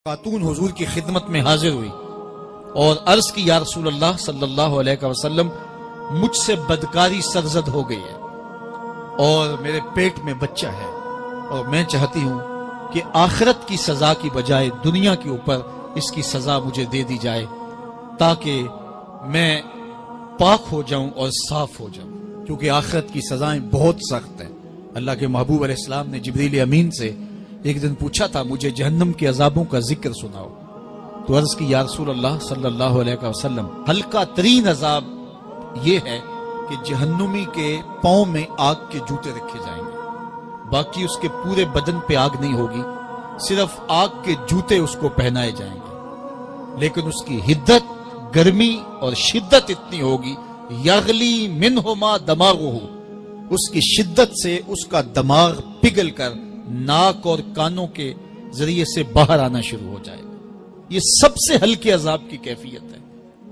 خاتون حضور کی خدمت میں حاضر ہوئی اور عرض کی یا رسول اللہ صلی اللہ علیہ وسلم مجھ سے بدکاری سرزد ہو گئی ہے اور میرے پیٹ میں بچہ ہے اور میں چاہتی ہوں کہ آخرت کی سزا کی بجائے دنیا کے اوپر اس کی سزا مجھے دے دی جائے تاکہ میں پاک ہو جاؤں اور صاف ہو جاؤں، کیونکہ آخرت کی سزائیں بہت سخت ہیں۔ اللہ کے محبوب علیہ السلام نے جبریل امین سے ایک دن پوچھا تھا مجھے جہنم کے عذابوں کا ذکر سناؤ، تو عرض کی یا رسول اللہ صلی اللہ علیہ وسلم ہلکا ترین عذاب یہ ہے کہ جہنمی کے پاؤں میں آگ کے جوتے رکھے جائیں گے، باقی اس کے پورے بدن پہ آگ نہیں ہوگی، صرف آگ کے جوتے اس کو پہنائے جائیں گے، لیکن اس کی حدت، گرمی اور شدت اتنی ہوگی یغلی منہما دماغہ، اس کی شدت سے اس کا دماغ پگھل کر ناک اور کانوں کے ذریعے سے باہر آنا شروع ہو جائے گا۔ یہ سب سے ہلکے عذاب کی کیفیت ہے،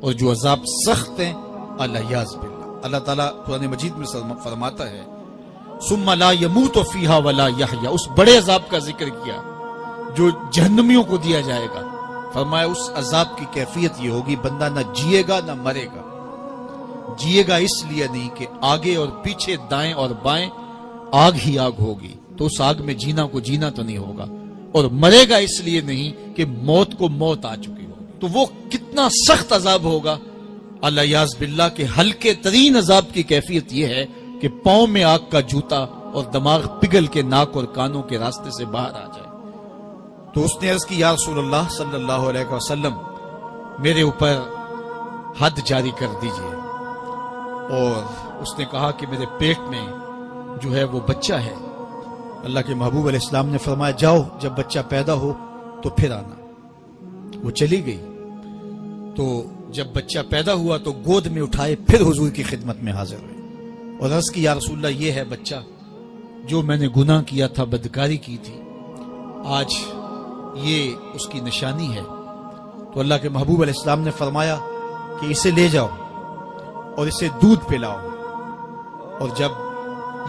اور جو عذاب سخت ہیں الیاذ باللہ، اللہ تعالیٰ قرآن مجید میں فرماتا ہے ثم لا يموت فیہا ولا یحیا، اس بڑے عذاب کا ذکر کیا جو جہنمیوں کو دیا جائے گا، فرمایا اس عذاب کی کیفیت یہ ہوگی بندہ نہ جیے گا نہ مرے گا۔ جیے گا اس لیے نہیں کہ آگے اور پیچھے دائیں اور بائیں آگ ہی آگ ہوگی، تو اس آگ میں جینا کو جینا تو نہیں ہوگا، اور مرے گا اس لیے نہیں کہ موت کو موت آ چکی ہوگی۔ تو وہ کتنا سخت عذاب ہوگا الیاذ باللہ کہ ہلکے ترین عذاب کی کیفیت یہ ہے کہ پاؤں میں آگ کا جوتا اور دماغ پگھل کے ناک اور کانوں کے راستے سے باہر آ جائے۔ تو اس نے عرض کی یا رسول اللہ صلی اللہ علیہ وسلم میرے اوپر حد جاری کر دیجئے، اور اس نے کہا کہ میرے پیٹ میں جو ہے وہ بچہ ہے۔ اللہ کے محبوب علیہ السلام نے فرمایا جاؤ جب بچہ پیدا ہو تو پھر آنا۔ وہ چلی گئی، تو جب بچہ پیدا ہوا تو گود میں اٹھائے پھر حضور کی خدمت میں حاضر ہوئے اور عرض کی یا رسول اللہ یہ ہے بچہ جو میں نے گناہ کیا تھا، بدکاری کی تھی، آج یہ اس کی نشانی ہے۔ تو اللہ کے محبوب علیہ السلام نے فرمایا کہ اسے لے جاؤ اور اسے دودھ پلاؤ، اور جب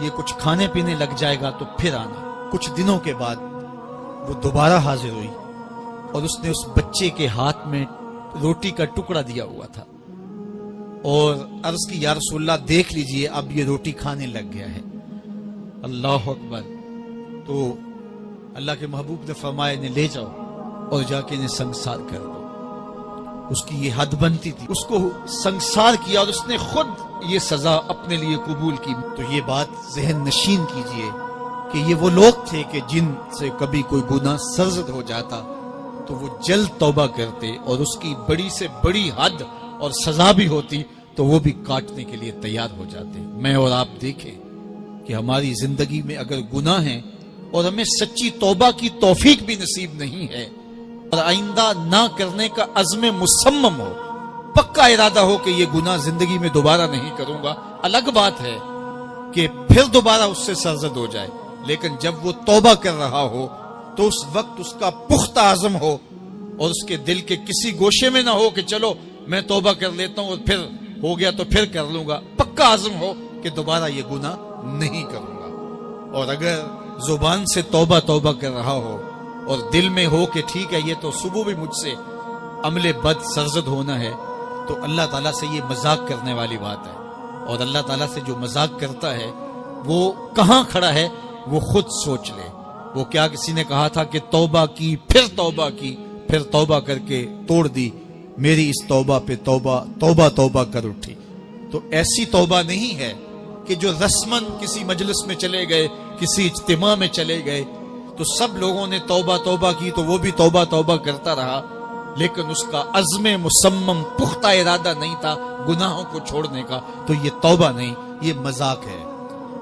یہ کچھ کھانے پینے لگ جائے گا تو پھر آنا۔ کچھ دنوں کے بعد وہ دوبارہ حاضر ہوئی اور اس نے اس بچے کے ہاتھ میں روٹی کا ٹکڑا دیا ہوا تھا اور عرض کی یا رسول اللہ دیکھ لیجئے اب یہ روٹی کھانے لگ گیا ہے۔ اللہ اکبر۔ تو اللہ کے محبوب نے فرمایا انہیں لے جاؤ اور جا کے انہیں سنگسار کر دو۔ اس کی یہ حد بنتی تھی، اس کو سنگسار کیا اور اس نے خود یہ سزا اپنے لیے قبول کی۔ تو یہ بات ذہن نشین کیجئے کہ یہ وہ لوگ تھے کہ جن سے کبھی کوئی گناہ سرزد ہو جاتا تو وہ جلد توبہ کرتے، اور اس کی بڑی سے بڑی حد اور سزا بھی ہوتی تو وہ بھی کاٹنے کے لیے تیار ہو جاتے۔ میں اور آپ دیکھیں کہ ہماری زندگی میں اگر گناہ ہیں اور ہمیں سچی توبہ کی توفیق بھی نصیب نہیں ہے اور آئندہ نہ کرنے کا عزم مصمم ہو، پکا ارادہ ہو کہ یہ گناہ زندگی میں دوبارہ نہیں کروں گا، الگ بات ہے کہ پھر دوبارہ اس سے سرزد ہو جائے، لیکن جب وہ توبہ کر رہا ہو تو اس وقت اس کا پختہ عزم ہو اور اس کے دل کے کسی گوشے میں نہ ہو کہ چلو میں توبہ کر لیتا ہوں اور پھر ہو گیا تو پھر کر لوں گا، پکا عزم ہو کہ دوبارہ یہ گناہ نہیں کروں گا۔ اور اگر زبان سے توبہ توبہ کر رہا ہو اور دل میں ہو کہ ٹھیک ہے یہ تو صبح بھی مجھ سے عمل بد سرزد ہونا ہے، تو اللہ تعالیٰ سے یہ مذاق کرنے والی بات ہے، اور اللہ تعالیٰ سے جو مذاق کرتا ہے وہ کہاں کھڑا ہے وہ خود سوچ لے۔ وہ کیا کسی نے کہا تھا کہ توبہ کی پھر توبہ کر کے توڑ دی، میری اس توبہ پہ توبہ توبہ توبہ کر اٹھی۔ تو ایسی توبہ نہیں ہے کہ جو رسماً کسی مجلس میں چلے گئے، کسی اجتماع میں چلے گئے تو سب لوگوں نے توبہ توبہ کی تو وہ بھی توبہ توبہ کرتا رہا، لیکن اس کا عزم مصمم پختہ ارادہ نہیں تھا گناہوں کو چھوڑنے کا، تو یہ توبہ نہیں، یہ مذاق ہے۔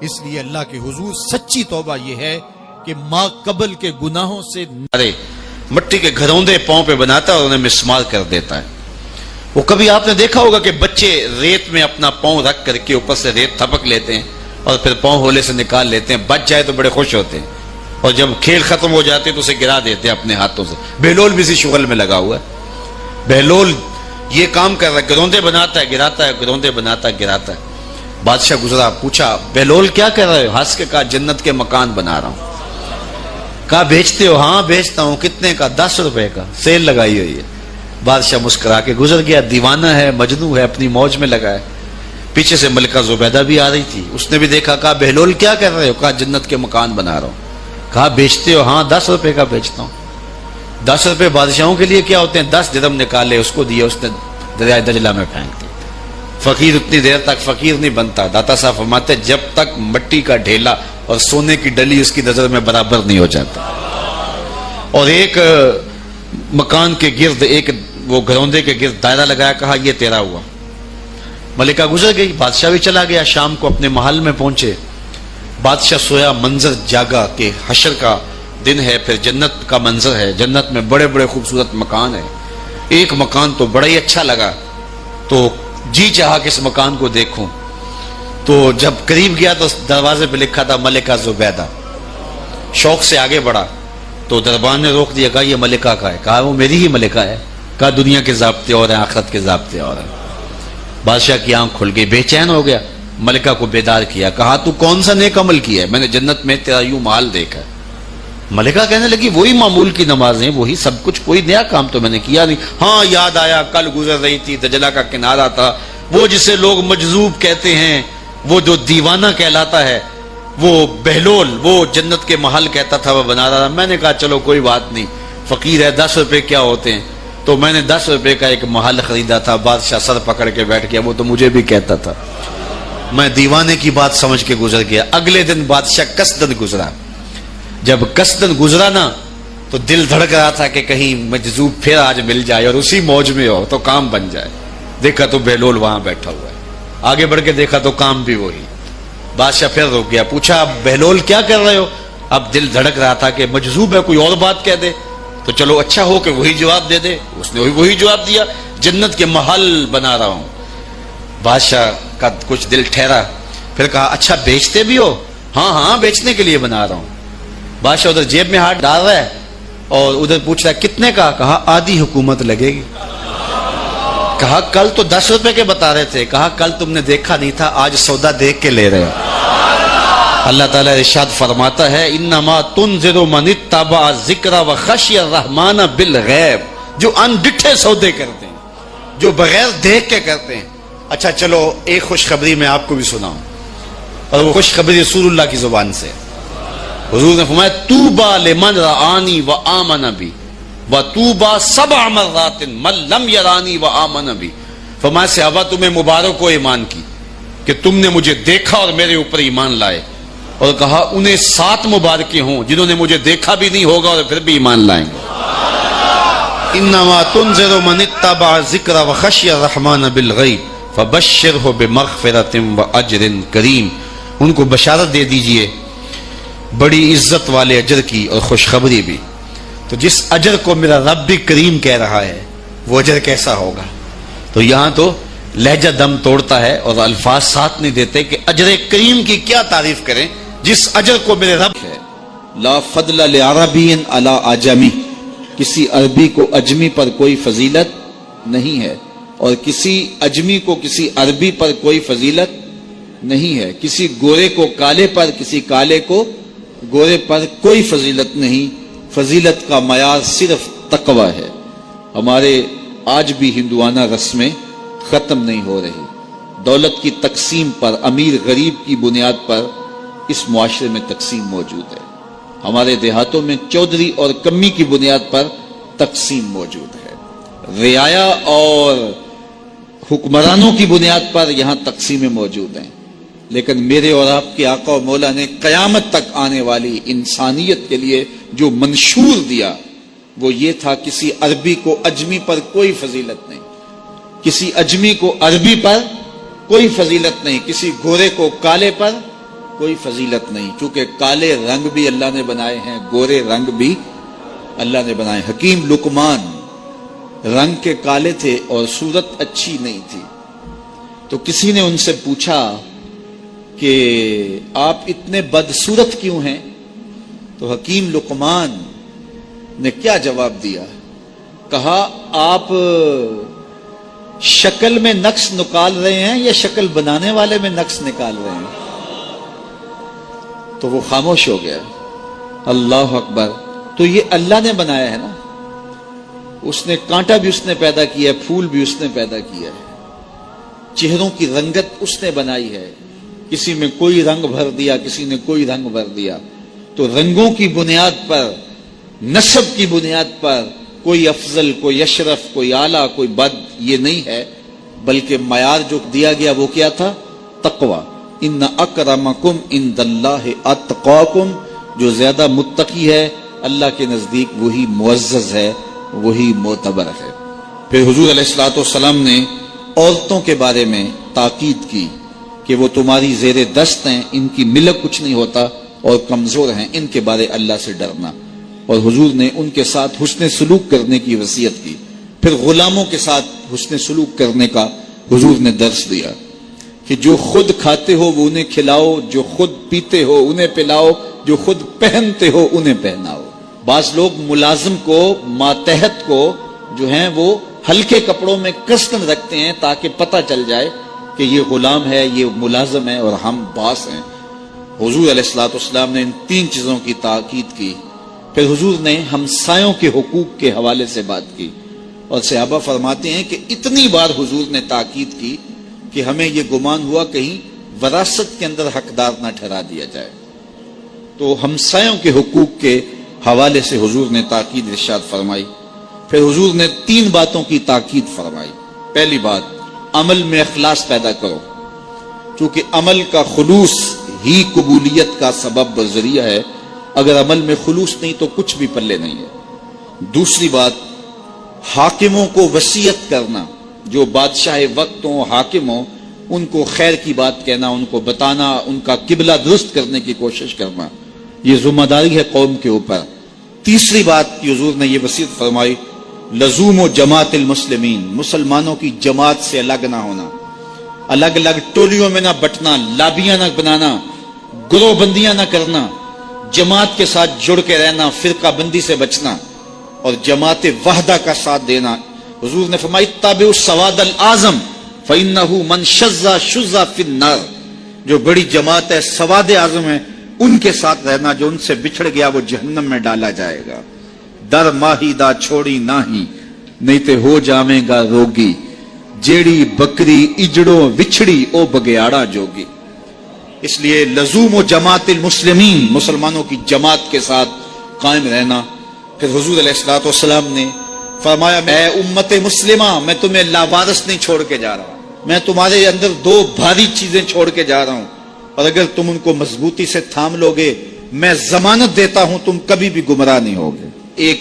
اس لیے اللہ کے حضور سچی توبہ یہ ہے کہ ماں قبل کے گناہوں سے مٹی کے گھروندے پاؤں پہ بناتا ہے اور انہیں مسمار کر دیتا ہے۔ وہ کبھی آپ نے دیکھا ہوگا کہ بچے ریت میں اپنا پاؤں رکھ کر کے اوپر سے ریت تھپک لیتے ہیں اور پھر پاؤں ہولے سے نکال لیتے ہیں، بچ جائے تو بڑے خوش ہوتے ہیں، اور جب کھیل ختم ہو جاتے ہیں تو اسے گرا دیتے ہیں اپنے ہاتھوں سے۔ بہلول بھی اسی شغل میں لگا ہوا ہے، بہلول یہ کام کر رہا ہے، گروندے بناتا ہے گراتا ہے، گروندے بناتا ہے گراتا ہے۔ بادشاہ گزرا، پوچھا بہلول کیا کر رہے ہو؟ ہنس کے کہا جنت کے مکان بنا رہا ہوں۔ کہا بیچتے ہو؟ ہاں بیچتا ہوں. کتنے کا؟ 10 روپے کا، سیل لگائی ہوئی ہے. بادشاہ مسکرا کے گزر گیا. دیوانہ ہے، مجنوں ہے، اپنی موج میں لگا ہے. پیچھے سے ملکہ زبیدہ بھی آ رہی تھی. اس نے بھی دیکھا. کہا بہلول کیا کر رہے ہو؟ کہا جنت کے مکان بنا رہا ہوں. کہا بیچتے ہو؟ ہاں 10 روپے کا بیچتا ہوں. 10 روپے بادشاہوں کے لیے کیا ہوتے ہیں؟ 10 درہم نکالے، اس کو دیے، اس نے دریائے دجلہ میں پھینک دی. فقیر اتنی دیر تک فقیر نہیں بنتا. داتا صاحب فرماتے جب تک مٹی کا ڈھیلا اور سونے کی ڈلی اس کی نظر میں برابر نہیں ہو جاتا. اور ایک مکان کے گرد، ایک وہ گھروندے کے گرد دائرہ لگایا. کہا یہ تیرا ہوا. ملکہ گزر گئی. بادشاہ بھی چلا گیا. شام کو اپنے محل میں پہنچے. بادشاہ سویا. منظر جاگا کہ حشر کا دن ہے، پھر جنت کا منظر ہے. جنت میں بڑے بڑے خوبصورت مکان ہیں. ایک مکان تو بڑا ہی اچھا لگا، تو جی چاہا کہ اس مکان کو دیکھوں. تو جب قریب گیا تو دروازے پہ لکھا تھا ملکہ زبیدہ. شوق سے آگے بڑھا تو دربان نے روک دیا. کہا یہ ملکہ کا ہے. کہا وہ میری ہی ملکہ ہے. کہا دنیا کے ضابطے اور ہیں، آخرت کے ضابطے اور ہیں. بادشاہ کی آنکھ کھل گئی، بے چین ہو گیا. ملکہ کو بیدار کیا. کہا تو کون سا نیک عمل کیا ہے؟ میں نے جنت میں تیرا یوں محل دیکھا. ملکہ کہنے لگی وہی معمول کی نمازیں، وہی سب کچھ، کوئی نیا کام تو میں نے کیا نہیں. ہاں یاد آیا، کل گزر رہی تھی، دجلہ کا کنارہ تھا، وہ جسے لوگ مجذوب کہتے ہیں، وہ جو دیوانہ کہلاتا ہے، وہ بہلول، وہ جنت کے محل کہتا تھا، وہ بنا رہا تھا. میں نے کہا چلو کوئی بات نہیں، فقیر ہے، 10 روپے کیا ہوتے ہیں. تو میں نے 10 روپے کا ایک محل خریدا تھا. بادشاہ سر پکڑ کے بیٹھ گیا. وہ تو مجھے بھی کہتا تھا. میں دیوانے کی بات سمجھ کے گزر گیا. اگلے دن بادشاہ قصدن گزرا. جب قصدن گزرا نا تو دل دھڑک رہا تھا کہ کہیں مجذوب پھر آج مل جائے اور اسی موج میں ہو تو کام بن جائے. دیکھا تو بہلول وہاں بیٹھا ہوا ہے. آگے بڑھ کے دیکھا تو کام بھی وہی. بادشاہ پھر رک گیا. پوچھا بہلول کیا کر رہے ہو؟ اب دل دھڑک رہا تھا کہ مجذوب ہے، کوئی اور بات کہہ دے تو چلو اچھا ہو کہ وہی جواب دے دے. اس نے وہی جواب دیا، جنت کے محل بنا رہا ہوں. بادشاہ کا کچھ دل ٹھہرا. پھر کہا اچھا بیچتے بھی ہو؟ ہاں ہاں بیچنے کے لیے بنا رہا ہوں. بادشاہ ادھر جیب میں ہاتھ ڈال رہا ہے اور ادھر پوچھ رہا ہے کتنے کا؟ کہا آدھی حکومت لگے گی. کہا کل تو 10 روپے کے بتا رہے تھے. کہا کل تم نے دیکھا نہیں تھا، آج سودا دیکھ کے لے رہے ہو. اللہ تعالیٰ ارشاد فرماتا ہے انما تنذر من اتبع ذکر وخشی الرحمن بالغیب. جو ان ڈٹھے سودے کرتے ہیں، جو بغیر دیکھ کے کرتے ہیں. اچھا چلو ایک خوشخبری میں آپ کو بھی سناؤں، اور وہ خوشخبری رسول اللہ کی زبان سے. حضور نے فرمایا طوبی لمن رآنی وآمن بی وطوبی 7 مرات من لم یرانی وآمن بی. فرمایا صحابہ تمہیں مبارک ہو ایمان کی کہ تم نے مجھے دیکھا اور میرے اوپر ایمان لائے. اور کہا انہیں 7 مبارکیں ہوں جنہوں نے مجھے دیکھا بھی نہیں ہوگا اور پھر بھی ایمان لائیں گے. انما تنذر من اتبع ذکر وخشی الرحمن بالغیب فبشرہ بمغفرۃ واجر کریم. ان کو بشارت دے دیجئے بڑی عزت والے اجر کی اور خوشخبری بھی. تو جس اجر کو میرا رب بھی کریم کہہ رہا ہے وہ اجر کیسا ہوگا. تو یہاں تو لہجہ دم توڑتا ہے اور الفاظ ساتھ نہیں دیتے کہ اجر کریم کی کیا تعریف کریں جس اجر کو میرے رب ہے. لا فضل لعربی علی اعجمی. کسی عربی کو اجمی پر کوئی فضیلت نہیں ہے اور کسی اجمی کو کسی عربی پر کوئی فضیلت نہیں ہے. کسی گورے کو کالے پر، کسی کالے کو گورے پر کوئی فضیلت نہیں. فضیلت کا معیار صرف تقوی ہے. ہمارے آج بھی ہندوانہ رسمیں ختم نہیں ہو رہی. دولت کی تقسیم پر، امیر غریب کی بنیاد پر اس معاشرے میں تقسیم موجود ہے. ہمارے دیہاتوں میں چودھری اور کمی کی بنیاد پر تقسیم موجود ہے. رعایا اور حکمرانوں کی بنیاد پر یہاں تقسیمیں موجود ہیں. لیکن میرے اور آپ کے آقا و مولا نے قیامت تک آنے والی انسانیت کے لیے جو منشور دیا وہ یہ تھا کسی عربی کو اجمی پر کوئی فضیلت نہیں، کسی اجمی کو عربی پر کوئی فضیلت نہیں، کسی گورے کو کالے پر کوئی فضیلت نہیں. کیونکہ کالے رنگ بھی اللہ نے بنائے ہیں، گورے رنگ بھی اللہ نے بنائے. حکیم لقمان رنگ کے کالے تھے اور صورت اچھی نہیں تھی. تو کسی نے ان سے پوچھا کہ آپ اتنے بدصورت کیوں ہیں؟ تو حکیم لقمان نے کیا جواب دیا؟ کہا آپ شکل میں نقص نکال رہے ہیں یا شکل بنانے والے میں نقص نکال رہے ہیں؟ تو وہ خاموش ہو گیا. اللہ اکبر. تو یہ اللہ نے بنایا ہے نا, اس نے کانٹا بھی اس نے پیدا کیا ہے, پھول بھی اس نے پیدا کیا ہے, چہروں کی رنگت اس نے بنائی ہے, کسی میں کوئی رنگ بھر دیا, کسی نے کوئی رنگ بھر دیا. تو رنگوں کی بنیاد پر, نسب کی بنیاد پر کوئی افضل, کوئی اشرف, کوئی اعلیٰ, کوئی بد, یہ نہیں ہے, بلکہ معیار جو دیا گیا وہ کیا تھا؟ تقوی. ان اکرمکم عند اللہ اتقاکم, جو زیادہ متقی ہے اللہ کے نزدیک وہی معزز ہے, وہی معتبر ہے. پھر حضور علیہ الصلوۃ والسلام نے عورتوں کے بارے میں تاکید کی کہ وہ تمہاری زیر دست ہیں, ان کی ملک کچھ نہیں ہوتا اور کمزور ہیں, ان کے بارے اللہ سے ڈرنا. اور حضور نے ان کے ساتھ حسن سلوک کرنے کی وصیت کی. پھر غلاموں کے ساتھ حسن سلوک کرنے کا حضور نے درس دیا کہ جو خود کھاتے ہو وہ انہیں کھلاؤ, جو خود پیتے ہو انہیں پلاؤ, جو خود پہنتے ہو انہیں پہناؤ. بعض لوگ ملازم کو, ماتحت کو جو ہیں وہ ہلکے کپڑوں میں کسن رکھتے ہیں تاکہ پتہ چل جائے کہ یہ غلام ہے, یہ ملازم ہے اور ہم باس ہیں. حضور علیہ الصلوۃ والسلام نے ان 3 چیزوں کی تاکید کی. پھر حضور نے ہمسایوں کے حقوق کے حوالے سے بات کی, اور صحابہ فرماتے ہیں کہ اتنی بار حضور نے تاکید کی کہ ہمیں یہ گمان ہوا کہیں وراثت کے اندر حقدار نہ ٹھہرا دیا جائے. تو ہمسایوں کے حقوق کے حوالے سے حضور نے تاکید ارشاد فرمائی. پھر حضور نے 3 باتوں کی تاکید فرمائی. پہلی بات, عمل میں اخلاص پیدا کرو, چونکہ عمل کا خلوص ہی قبولیت کا سبب و ذریعہ ہے. اگر عمل میں خلوص نہیں تو کچھ بھی پلے نہیں ہے. دوسری بات, حاکموں کو وصیت کرنا, جو بادشاہ وقت ہوں, حاکم ہوں, ان کو خیر کی بات کہنا, ان کو بتانا, ان کا قبلہ درست کرنے کی کوشش کرنا, یہ ذمہ داری ہے قوم کے اوپر. تیسری بات کہ حضور نے یہ وصیت فرمائی, لزوم و جماعت المسلمین, مسلمانوں کی جماعت سے الگ نہ ہونا, الگ الگ ٹولیوں میں نہ بٹنا, لابیاں نہ بنانا, گروہ بندیاں نہ کرنا, جماعت کے ساتھ جڑ کے رہنا, فرقہ بندی سے بچنا اور جماعت وحدہ کا ساتھ دینا. حضور نے فرمایا اتبعوا السواد الاعظم فانه من شذ شذ فی النار, جو بڑی جماعت ہے, سواد اعظم ہے, ان کے ساتھ رہنا, جو ان سے بچھڑ گیا وہ جہنم میں ڈالا جائے گا. در ماہی دا چھوڑی ناہی, نہیں تے ہو جاویں گا روگی, جیڑی بکری اجڑوں وچھڑی او بگیاڑا جوگی. اس لیے لزوم و جماعت المسلمین, مسلمانوں کی جماعت کے ساتھ قائم رہنا. پھر حضور علیہ الصلوۃ والسلام نے فرمایا, میں امت مسلمہ, میں تمہیں لاوارث نہیں چھوڑ کے جا رہا, میں تمہارے اندر 2 بھاری چیزیں چھوڑ کے جا رہا ہوں, اور اگر تم ان کو مضبوطی سے تھام لوگے, میں ضمانت دیتا ہوں تم کبھی بھی گمراہ نہیں ہوگے. ایک